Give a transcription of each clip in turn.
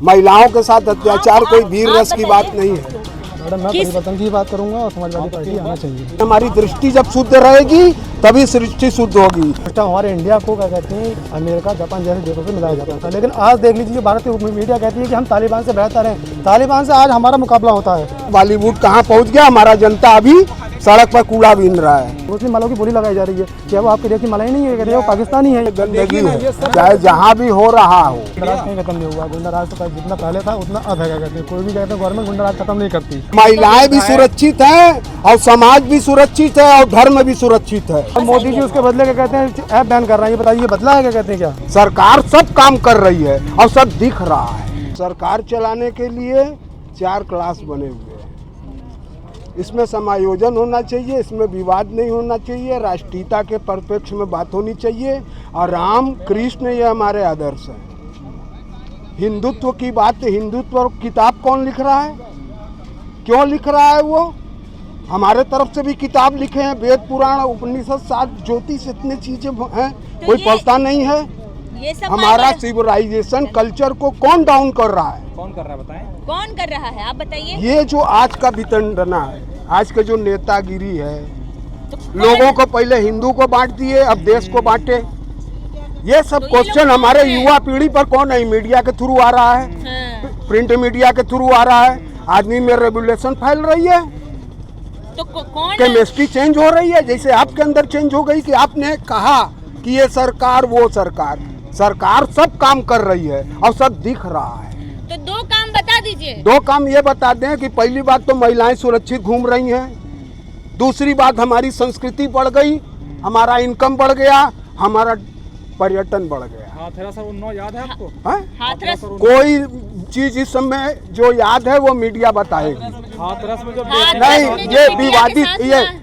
महिलाओं के साथ अत्याचार कोई वीर रस की बात नहीं है। मैडम मैं परिवर्तन की बात करूंगा और समाजवादी पार्टी आना चाहिए। हमारी दृष्टि जब शुद्ध रहेगी तभी सृष्टि शुद्ध होगी। हमारे इंडिया को क्या कहते हैं, अमेरिका जापान जैसे देशों से मिलाया जाता था, लेकिन आज देख लीजिए भारतीय मीडिया कहती है कि हम तालिबान से बेहतर हैं। तालिबान से आज हमारा मुकाबला होता है। बॉलीवुड कहाँ पहुँच गया, हमारा जनता अभी सड़क पर कूड़ा बीन रहा है। मुस्लिम मालों की बोली लगाई जा रही है कि वो आपके देश की मलाई नहीं है, वो पाकिस्तानी है। गंदगी है, चाहे जहाँ भी हो रहा हो। गुंडाराज कहीं खत्म नहीं हुआ। गुंडाराज तो जितना पहले था उतना अब है। क्या कहते हैं, कोई भी कहते हैं गवर्नमेंट गुंडाराज खत्म नहीं करती। महिलाएं भी सुरक्षित हैं और समाज भी सुरक्षित है और धर्म भी सुरक्षित है। मोदी जी उसके बदले क्या कहते हैं, ऐप बैन कर रहे हैं। ये बताइए बदला है क्या कहते हैं? क्या सरकार सब काम कर रही है और सब दिख रहा है। सरकार चलाने के लिए 4 क्लास बने हुए हैं। इसमें समायोजन होना चाहिए, इसमें विवाद नहीं होना चाहिए, राष्ट्रीयता के परिप्रेक्ष्य में बात होनी चाहिए। और राम कृष्ण ये हमारे आदर्श हैं। हिंदुत्व की बात, हिंदुत्व किताब कौन लिख रहा है, क्यों लिख रहा है? वो हमारे तरफ से भी किताब लिखे हैं, वेद पुराण उपनिषद शास्त्र ज्योतिष, इतनी चीजें हैं, कोई पढ़ता नहीं है। ये सब हमारा सिविलाइजेशन कल्चर को कौन डाउन कर रहा है? कौन कर रहा है बताएं? कौन कर रहा है आप बताइए। ये जो आज का वितंडना है, आज के जो नेतागिरी है, लोगों को पहले हिंदू को बांट दिए, अब देश को बांटे। ये सब क्वेश्चन हमारे युवा पीढ़ी पर कौन है? मीडिया के थ्रू आ रहा है, प्रिंट मीडिया के थ्रू आ रहा है। आदमी में रेवोल्यूशन फैल रही है, तो कौन केमिस्ट्री चेंज हो रही है। जैसे आपके अंदर चेंज हो गई कि आपने कहा कि ये सरकार वो सरकार, सरकार सब काम कर रही है और सब दिख रहा है। तो 2 काम बता दीजिए। 2 काम ये बता दें कि पहली बात तो महिलाएं सुरक्षित घूम रही हैं। दूसरी बात हमारी संस्कृति बढ़ गई, हमारा इनकम बढ़ गया, हमारा पर्यटन बढ़ गया। हाथरस और उन्नाव याद है आपको? हाथरस कोई चीज इस समय जो याद है वो मीडिया बताएगी। हाथरस में जो नहीं, ये विवादित,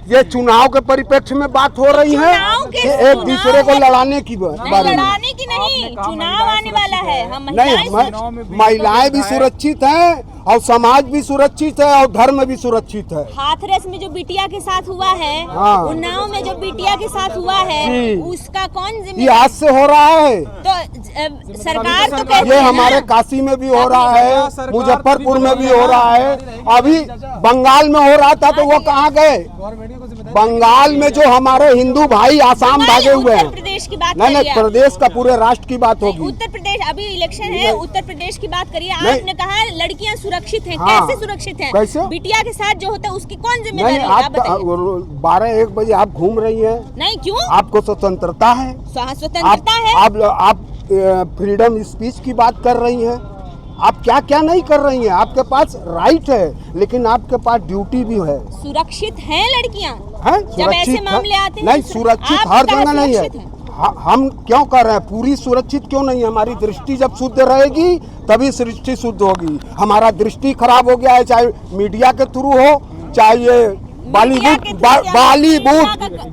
ये चुनाव के परिप्रेक्ष्य में बात हो रही है कि एक दूसरे को लड़ाने की बारे में। लड़ाने की नहीं, चुनाव आने वाला है। हम नहीं, महिलाएं भी सुरक्षित हैं और समाज भी सुरक्षित है और धर्म भी सुरक्षित है। हाथरस में जो बिटिया के साथ हुआ है, उन्नाव में जो बिटिया के साथ हुआ है, उसका कौन ये जिम्मेदार? आज से हो रहा है। तो सरकार तो कहती ये है हमारे काशी में भी हो रहा है, मुजफ्फरपुर में भी हो रहा है, अभी बंगाल में हो रहा था। तो वो कहाँ गए? बंगाल में जो हमारे हिंदू भाई आसाम भागे हुए हैं। उत्तर प्रदेश की बात नहीं, करिए। प्रदेश का पूरे राष्ट्र की बात होगी। उत्तर प्रदेश, अभी इलेक्शन है, उत्तर प्रदेश की बात करिए। आपने कहा लड़कियां सुरक्षित हैं, कैसे सुरक्षित हैं? कैसे? बिटिया के साथ जो होता है उसकी कौन जिम्मेदारी नहीं, है? आप आप बताइए। 12-1 बजे आप घूम रही हैं। नहीं, क्यों? आपको स्वतंत्रता है, स्वतंत्रता है। आप फ्रीडम स्पीच की बात कर रही हैं। आप क्या क्या नहीं कर रही हैं? आपके पास राइट है, लेकिन आपके पास ड्यूटी भी है। सुरक्षित हैं लड़कियां हैं? जब ऐसे मामले आते हैं? नहीं, सुरक्षित हर जगह नहीं है। हम क्यों कर रहे हैं? पूरी सुरक्षित क्यों नहीं है? हमारी दृष्टि जब शुद्ध रहेगी तभी सृष्टि शुद्ध होगी। हमारा दृष्टि खराब हो गया है, चाहे मीडिया के थ्रू हो, चाहे ये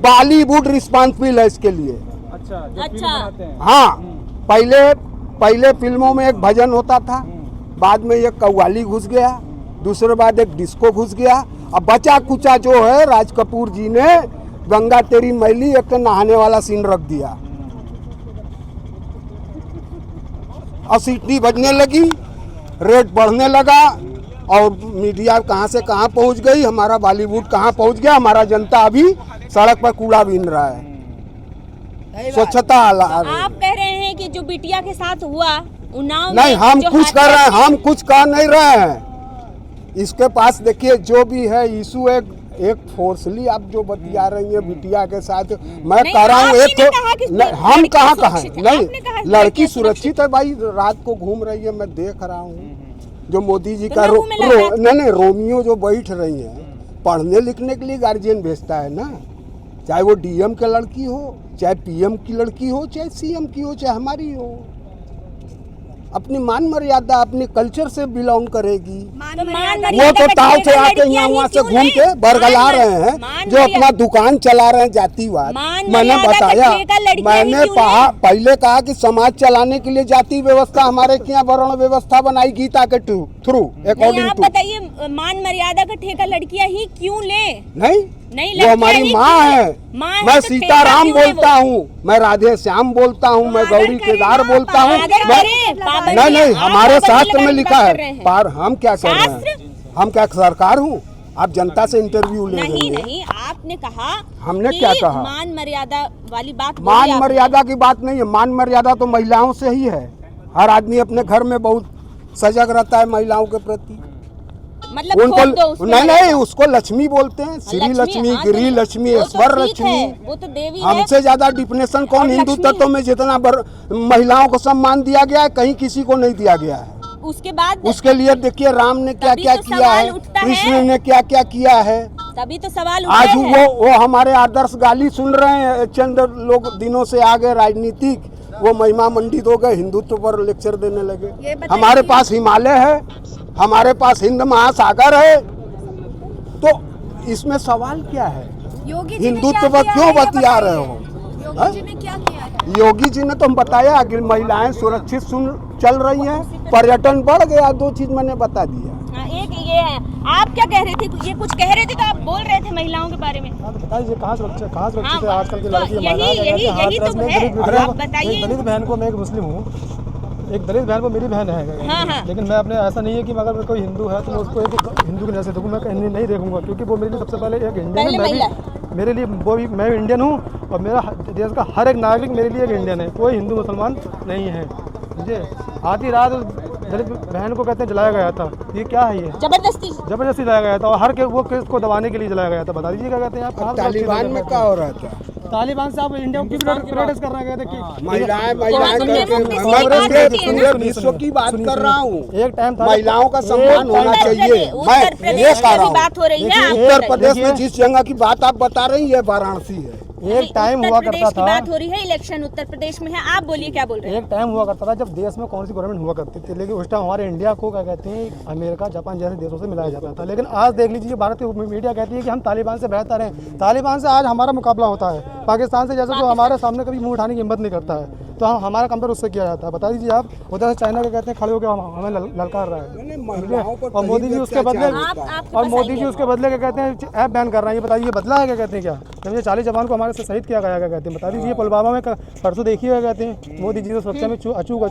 बॉलीवुड रिस्पॉन्सिबल है इसके लिए। अच्छा, हाँ, पहले फिल्मों में एक भजन होता था, बाद में एक कव्वाली घुस गया, दूसरे बाद एक डिस्को घुस गया। अब बचा कुचा जो है, राज कपूर जी ने गंगा तेरी मैली एक नहाने वाला सीन रख दिया और सीटी बजने लगी, रेट बढ़ने लगा और मीडिया कहाँ से कहाँ पहुँच गई, हमारा बॉलीवुड कहाँ पहुँच गया। हमारा जनता अभी सड़क पर कूड़ा बीन रहा है। स्वच्छता आप कह रहे हैं कि जो बिटिया के साथ हुआ उन्नाव नहीं, में हम जो कुछ कर रहे हैं, हम कुछ कर नहीं रहे हैं। इसके पास देखिए जो भी है इशू, एक फोर्सली आप जो बतिया रही है बिटिया के साथ, मैं कह रहा हूँ एक तो हम कहाँ नहीं, लड़की सुरक्षित है भाई, रात को घूम रही है, मैं देख रहा हूँ। जो मोदी जी का नहीं रोमियो जो बैठ रही है, पढ़ने लिखने के लिए गार्जियन भेजता है ना, चाहे वो डीएम की लड़की हो, चाहे पीएम की लड़की हो, चाहे सीएम की हो, चाहे हमारी हो। अपनी मान मर्यादा अपने कल्चर से बिलोंग करेगी। वो तो ताव से आके यहाँ वहाँ से घूम के बरगला रहे हैं, जो अपना दुकान चला रहे हैं जातिवाद। मैंने बताया, मैंने पहले कहा कि समाज चलाने के लिए जाति व्यवस्था हमारे यहाँ वर्ण व्यवस्था बनाई गीता के थ्रू अकॉर्डिंग टू। बताइए, मान मर्यादा का ठेका लड़कियां ही क्यों ले? नहीं, नहीं, वो हमारी लड़कियां माँ ही है। माँ है मैं तो सीताराम क्यों है वो? बोलता हूँ, मैं राधे श्याम बोलता हूँ, मैं गौरी केदार बोलता हूँ। नहीं नहीं, हमारे शास्त्र में लिखा है। पर हम क्या कर रहे हैं? हम क्या सरकार हूँ? आप जनता से इंटरव्यू ले रहे नहीं हैं। नहीं, आपने कहा हमने कि क्या कहा? मान मर्यादा वाली बात बोली मान आपने। मर्यादा की बात नहीं है। मान मर्यादा तो महिलाओं से ही है। हर आदमी अपने घर में बहुत सजग रहता है महिलाओं के प्रति। मतलब खोद दो उसको नहीं मर्यादा। नहीं, उसको लक्ष्मी बोलते हैं। श्री लक्ष्मी, हाँ, तो गिरी लक्ष्मी, वो तो ईश्वर ठीक लक्ष्मी। है, वो तो देवी है। हमसे ज्यादा डिफिनेशन कौन? और हिंदू लक्ष्मी- तत्व में जितना महिलाओं को सम्मान दिया गया है, कहीं किसी को नहीं दिया गया है। उसके बाद उसके लिए देखिए राम ने क्या तभी क्या तो किया है, सवाल उठता है। कृष्ण ने क्या क्या किया है। तभी तो सवाल आज उठे हैं। वो हमारे आदर्श गाली सुन रहे हैं। चंद लोग दिनों से आगे राजनीतिक वो महिमा मंडित हो गए, हिंदुत्व पर लेक्चर देने लगे। हमारे पास हिमालय है, हमारे पास हिंद महासागर है, तो इसमें सवाल क्या है? हिंदुत्व पर क्यों बतिया रहे हो? योगी जी ने क्या किया है? योगी जी ने तो हम बताया कि महिलाएं सुरक्षित चल रही हैं, पर्यटन बढ़ गया। 2 चीज मैंने बता दिया। हाँ, एक ये है। आप क्या कह रहे थे? ये कुछ कह रहे थे तो आप बोल रहे थे महिलाओं के बारे में। हाँ, तो बताइए कहाँ सुरक्षित है हाँ, आजकल की तो लड़की? यही तो है। आप बताइए। एक दलित बहन को, मैं एक मुस्लिम हूँ, एक दलित बहन को मेरी बहन है। हाँ, हाँ। लेकिन मैं अपने ऐसा नहीं है कि अगर कोई हिंदू है तो मैं उसको एक हिंदू की नजर से देखूँ। मैं कहीं नहीं देखूंगा, क्योंकि वो मेरे लिए सबसे पहले एक इंडियन पहले है। महिला। मेरे लिए वो भी, मैं इंडियन हूँ और मेरा देश का हर एक नागरिक मेरे लिए एक इंडियन है। कोई हिंदू मुसलमान नहीं है। मुझे आधी रात दलित बहन को कहते हैं जलाया गया था। ये क्या है? ये जबरदस्ती जलाया गया था, और हर के वो केस को दबाने के लिए जलाया गया था। बता दीजिए क्या कहते हैं आप? तालिबान में क्या हो रहा था? तालिबान से आप इंडिया की प्रोटेस्ट कर रहे थे कि महिलाएं सुनने करके में किसी की बात होती है? पूरे विश्व की बात कर रहा हूँ। एक टाइम था, महिलाओं का सम्मान होना चाहिए। उत्तर मैं प्रदेश ये में कह भी रहा हूँ। बात हो रही है। आप उत्तर बताइए। प्रदेश में जिस जगह की बात आप बता रही है, वाराणसी है। एक टाइम हुआ उत्तर करता प्रदेश की था, बात हो रही है। इलेक्शन उत्तर प्रदेश में है। आप बोलिए क्या बोल रहे हैं? एक टाइम हुआ करता था जब देश में कौन सी गवर्नमेंट हुआ करती थी, लेकिन उस टाइम हमारे इंडिया को क्या कहते हैं, अमेरिका, जापान जैसे देशों से मिलाया जाता था। लेकिन आज देख लीजिए, भारतीय मीडिया कहती है कि हम तालिबान से बेहतर हैं। तालिबान से आज हमारा मुकाबला होता है। पाकिस्तान से जैसे जो हमारे सामने कभी मुंह उठाने की हिम्मत नहीं करता है, तो हमारा कंपेयर उससे किया जाता है। बता दीजिए आप, उधर से चाइना के कहते हैं खड़े होकर हमें ललकार रहा है, और मोदी जी उसके बदले उसके बदले क्या कहते हैं, ऐप बैन कर रहे हैं। ये बताइए, बदला है क्या कहते हैं? क्या जब ये 40 जवान को हमारे से शहीद किया गया, क्या कहते हैं? बता दीजिए। पुलवामा में परसों देखिए क्या कहते हैं, मोदी जी ने सुरक्षा में अचूक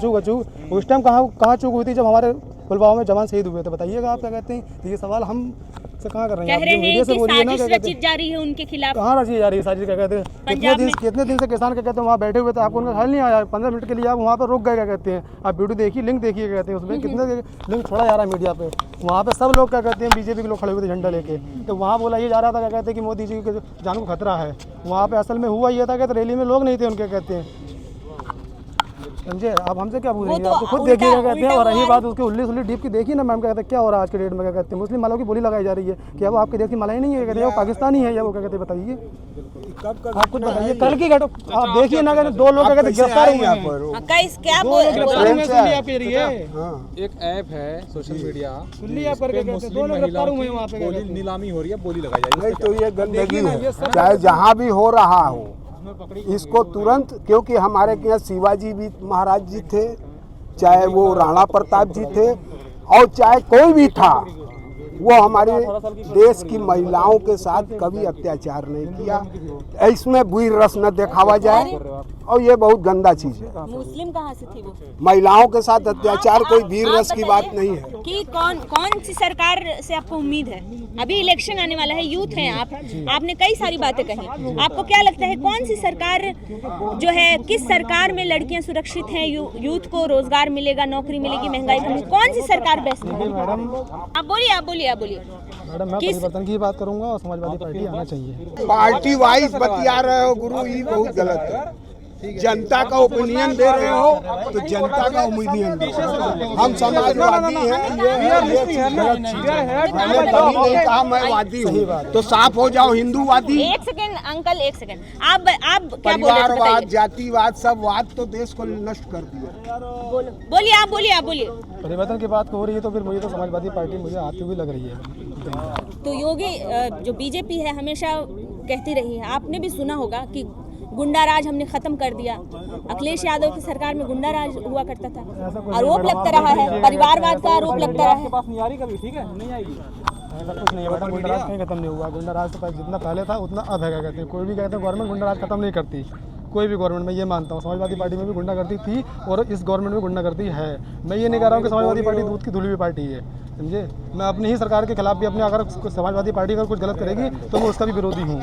उस टाइम कहाँ चूक हुई थी जब हमारे पुलवामा में जवान शहीद हुए थे? बताइएगा आप क्या कहते हैं? तो ये सवाल हम से कहाँ कर रहे हैं? कह रहे हैं से कि बोलिए ना, साजिश क्या कहते रची जा रही है उनके खिलाफ। कहाँ रची जा रही है साजिश? क्या कहते हैं? कितने दिन से किसान क्या कहते हैं वहाँ बैठे हुए थे, आपको उनका हल नहीं आया। 15 मिनट के लिए आप वहाँ पर रुक गए, क्या कहते हैं? आप वीडियो देखिए, लिंक देखिए, क्या कहते हैं उसमें कितने लिंक छोड़ा जा रहा है मीडिया पे। वहाँ पे सब लोग क्या कहते हैं, बीजेपी के लोग खड़े हुए थे झंडा लेके। तो वहाँ बोला ये जा रहा था, क्या कहते हैं, कि मोदी जी के जान को खतरा है। वहाँ पे असल में हुआ ये था कि रैली में लोग नहीं थे उनके, कहते हैं, समझे? आप हमसे क्या पूछ रही हैं? आप तो खुद देखिए क्या कहते हैं। और रही बात उसकी उल्ली डीप की, देखिए ना मैम, क्या कहते हैं क्या हो रहा है आज के डेट में? क्या कहते हैं, मुस्लिम मालों की बोली लगाई जा रही है। क्या वो आपके देश की मलाई नहीं है? कहते हैं वो पाकिस्तानी है या वो क्या कहते हैं? बताइए, आप खुद बताइए। कल की घटना आप देखिए ना, कहते 2 लोग कहते गिरफ्तार हुए हैं। क्या एक ऐप है सोशल मीडिया, सुन आप करके कहते हैं 2 लोग गिरफ्तार हुए हैं वहाँ पे। बोली नीलामी हो रही है, बोली लगाई जा रही नहीं तो ये गंदगी है, चाहे जहाँ भी हो रहा हो, इसको तुरंत, क्योंकि हमारे यहाँ शिवाजी भी महाराज जी थे, चाहे वो राणा प्रताप जी थे, और चाहे कोई भी था, वो हमारे देश की महिलाओं के साथ कभी अत्याचार नहीं किया। इसमें बुरी रस न दिखावा जाए, और ये बहुत गंदा चीज है। मुस्लिम कहाँ से थी वो? महिलाओं के साथ अत्याचार कोई वीर रस की बात नहीं है। कि कौन सी सरकार से आपको उम्मीद है? अभी इलेक्शन आने वाला है, यूथ हैं आप, आपने कई सारी बातें कही। आपको क्या लगता है कौन सी सरकार जो है, किस सरकार में लड़कियां सुरक्षित हैं, यूथ को रोजगार मिलेगा, नौकरी मिलेगी, महंगाई कम, कौन सी सरकार बेस्ट है? मैडम आप बोलिए मैडम, मैं परिवर्तन की बात करूंगा और समाजवादी पार्टी आना चाहिए। पार्टी वाइज बतिया रहे हो गुरु, ये बहुत गलत है। जनता का ओपिनियन दे रहे हो तो जनता का ओपिनियन दो। हम समाजवादी हैं, ये गलत चीज है। मैंने कभी नहीं कहा मैं वादी हूँ, तो साफ हो जाओ हिंदूवादी। एक सेकंड अंकल, एक सेकंड, आप क्या बोल रहे थे? परिवारवाद, जातिवाद, सब वाद तो देश को नष्ट कर दिया। बोलिए आप बोलिए। परिवर्तन की बात हो रही है तो फिर मुझे तो समाजवादी पार्टी मुझे आती हुई लग रही है। तो योगी जो बीजेपी है हमेशा कहती रही है, आपने भी सुना होगा कि गुंडा राज हमने खत्म कर दिया। अखिलेश यादव की सरकार में गुंडा राज हुआ करता था, आरोप लगता रहा है, परिवारवाद का आरोप लगता रहा है। ऐसा कुछ नहीं है बेटा, गुंडाराज कहीं खत्म नहीं हुआ। गुंडाराज तो जितना पहले था उतना अब है, क्या कहते हैं। कोई भी कहते हैं गवर्नमेंट गुंडाराज खत्म नहीं करती, कोई भी गवर्नमेंट, मैं ये मानता हूँ। समाजवादी पार्टी में भी गुंडागर्दी थी और इस गवर्नमेंट में गुंडागर्दी है। मैं ये नहीं कह रहा हूँ कि समाजवादी पार्टी दूध की धुली हुई पार्टी है, समझे। मैं अपनी ही सरकार के खिलाफ भी अपने, अगर समाजवादी पार्टी अगर कुछ गलत करेगी तो मैं उसका भी विरोधी हूँ।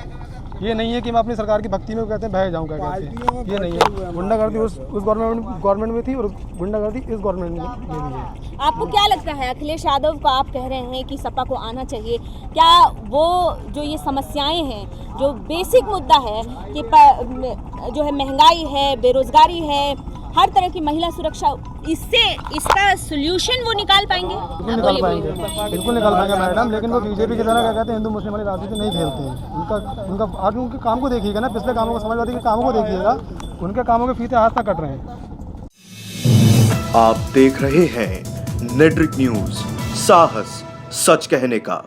ये नहीं है कि मैं अपनी सरकार की भक्ति में कहते हैं बह जाऊँ, क्या कहते हैं, ये नहीं है। गुंडागर्दी उस गवर्नमेंट में थी और गुंडागर्दी इस गवर्नमेंट में भी है। आपको क्या लगता है अखिलेश यादव को आप कह रहे हैं कि सपा को आना चाहिए, क्या वो जो ये समस्याएं हैं, जो बेसिक मुद्दा है कि जो है महंगाई है, बेरोजगारी है, हर तरह की महिला सुरक्षा, इससे इसका सोल्यूशन वो निकाल पाएंगे? बिल्कुल निकाल पाएंगे मैडम, लेकिन वो बीजेपी की तरह क्या कहते हैं हिंदू मुस्लिम वाली राजनीति नहीं खेलते हैं। उनका आज उनके काम को देखिएगा ना, पिछले कामों को, समाजवादी के कामों को देखिएगा, उनके कामों के फीते हाथ तक कट रहे हैं। आप देख रहे हैं नेट्रिक न्यूज, साहस सच कहने का।